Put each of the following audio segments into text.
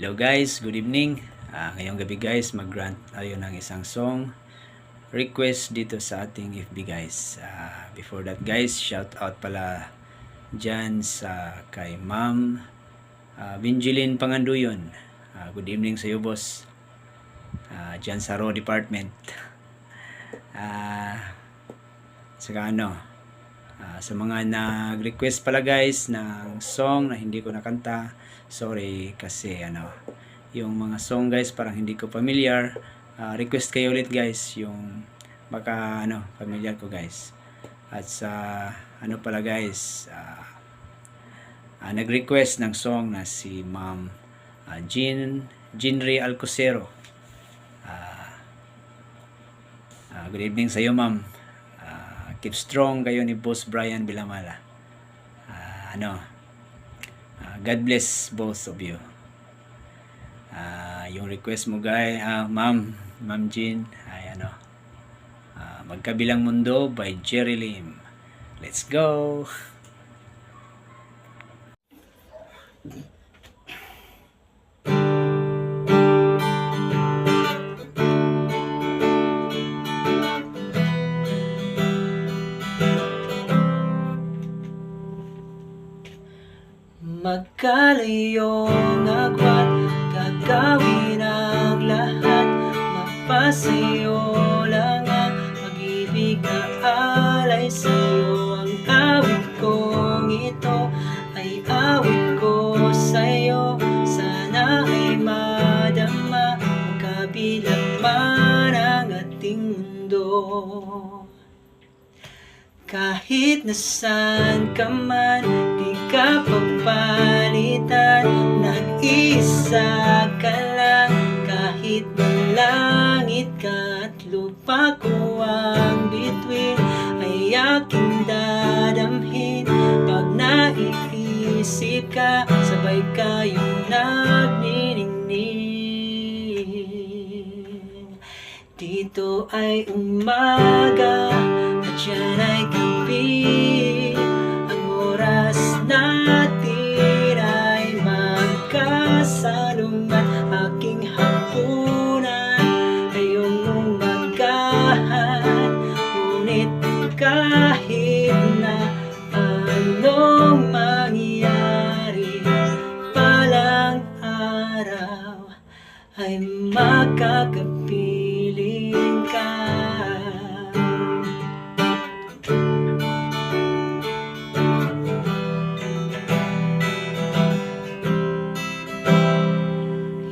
Hello guys, good evening. Ngayong gabi guys, mag-grant tayo ng isang song request dito sa ating FB guys. Before that guys, shout out pala dyan sa kay Ma'am Vingeline Panganduyon. Good evening sa iyo boss. Dyan sa Raw Department. Saka sa mga nag-request pala guys ng song na hindi ko nakanta, sorry kasi yung mga song guys parang hindi ko familiar. Request kayo ulit guys yung baka familiar ko guys. At sa pala guys, nag-request ng song na si Ma'am Jinri Alcosero. Good evening sa iyo ma'am. Keep strong kayo ni Boss Brian Bilamala. God bless both of you. Yung request mo guys, Ma'am Jean, ay Magkabilang Mundo by Jerry Lim. Let's go. Magkalayong agwat, gagawin ang lahat, mapasayo lang ang pag-ibig na alay sa'yo. Ang awit kong ito ay awit ko sa'yo, sana ay madama magkabilang man ang ating mundo. Kahit nasaan ka man, di ka papalitan, nag-isa ka lang. Kahit malangit ka at lupa ko ang bituin, ay aking dadamhin. Pag naiisip ka, sabay kayong nagniningning. Dito ay umaga at yan ay gabi, ang oras natin ay magkasalungat. Aking hapunan ay iyong umagahan, ngunit kahit na anong mangyari, palang araw ay makakapiling ka.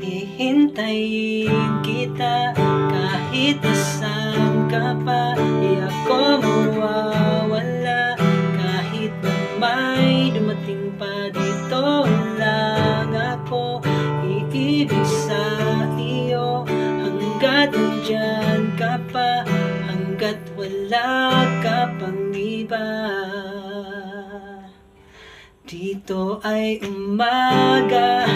Hihintayin kita kahit nasaan ka pa, di ako mawawala. Kahit na may dumating pa, dito lang ako iibig sa iyo. Hanggat nandyan ka pa, hanggat wala ka pang iba. Dito ay umaga